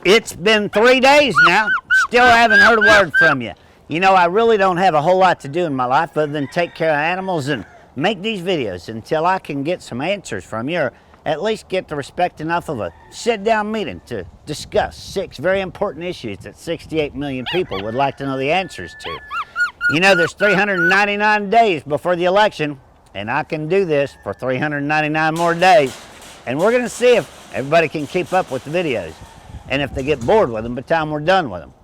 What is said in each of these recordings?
It's been 3 days now. Still haven't heard a word from you. You know, I really don't have a whole lot to do in my life other than take care of animals and make these videos until I can get some answers from you, or at least get to respect enough of a sit-down meeting to discuss 6 very important issues that 68 million people would like to know the answers to. You know, there's 399 days before the election, and I can do this for 399 more days. And we're gonna see if everybody can keep up with the videos, and if they get bored with them by the time we're done with them.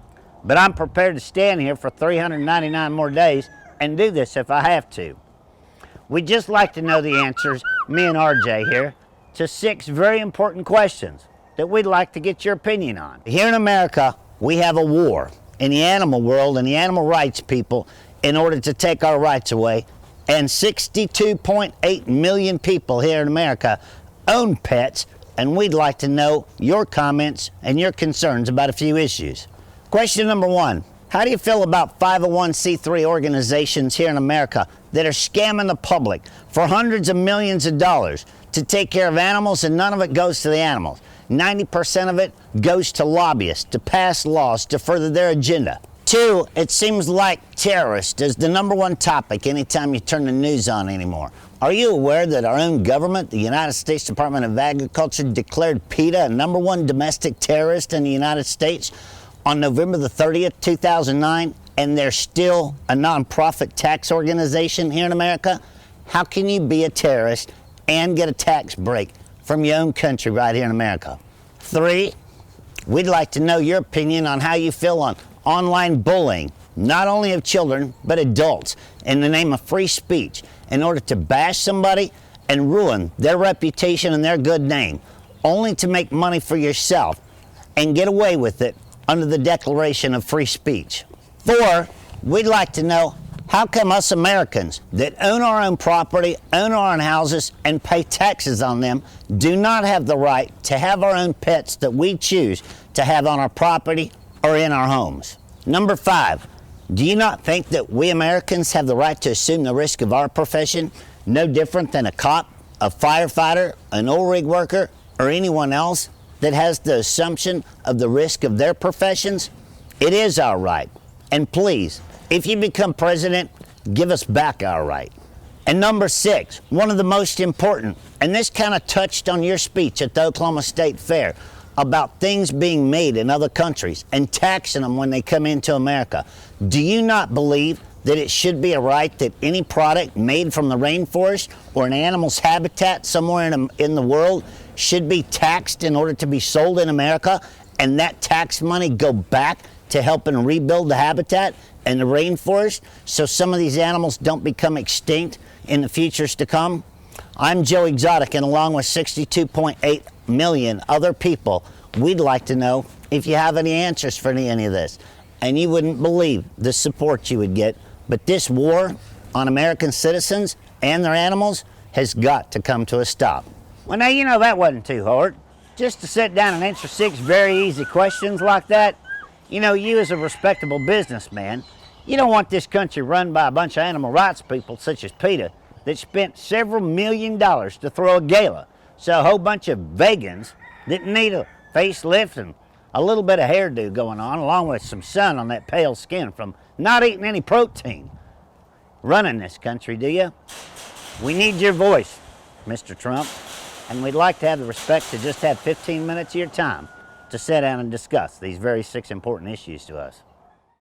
But I'm prepared to stand here for 399 more days and do this if I have to. We'd just like to know the answers, me and RJ here, to 6 very important questions that we'd like to get your opinion on. Here in America, we have a war in the animal world and the animal rights people in order to take our rights away, and 62.8 million people here in America own pets, and we'd like to know your comments and your concerns about a few issues. Question number 1, how do you feel about 501c3 organizations here in America that are scamming the public for hundreds of millions of dollars to take care of animals, and none of it goes to the animals? 90% of it goes to lobbyists to pass laws to further their agenda. 2, it seems like terrorist is the #1 topic anytime you turn the news on anymore. Are you aware that our own government, the United States Department of Agriculture, declared PETA a #1 domestic terrorist in the United States on November the 30th, 2009, and they're still a nonprofit tax organization here in America? How can you be a terrorist and get a tax break from your own country right here in America? 3, we'd like to know your opinion on how you feel on online bullying, not only of children, but adults, in the name of free speech, in order to bash somebody and ruin their reputation and their good name, only to make money for yourself and get away with it under the Declaration of Free Speech. 4, we'd like to know, how come us Americans that own our own property, own our own houses, and pay taxes on them do not have the right to have our own pets that we choose to have on our property or in our homes? Number 5, do you not think that we Americans have the right to assume the risk of our profession, no different than a cop, a firefighter, an oil rig worker, or anyone else that has the assumption of the risk of their professions? It is our right. And please, if you become president, give us back our right. And number 6, one of the most important, and this kind of touched on your speech at the Oklahoma State Fair about things being made in other countries and taxing them when they come into America. Do you not believe that it should be a right that any product made from the rainforest or an animal's habitat somewhere in the world should be taxed in order to be sold in America, and that tax money go back to helping rebuild the habitat and the rainforest so some of these animals don't become extinct in the futures to come? I'm Joe Exotic, and along with 62.8 million other people, we'd like to know if you have any answers for any of this. And you wouldn't believe the support you would get. But this war on American citizens and their animals has got to come to a stop. Well, now, you know, that wasn't too hard. Just to sit down and answer 6 very easy questions like that. You know, you as a respectable businessman, you don't want this country run by a bunch of animal rights people such as PETA that spent several $millions to throw a gala so a whole bunch of vegans that need a facelift and a little bit of hairdo going on, along with some sun on that pale skin from not eating any protein, running this country, do you? We need your voice, Mr. Trump, and we'd like to have the respect to just have 15 minutes of your time to sit down and discuss these very 6 important issues to us.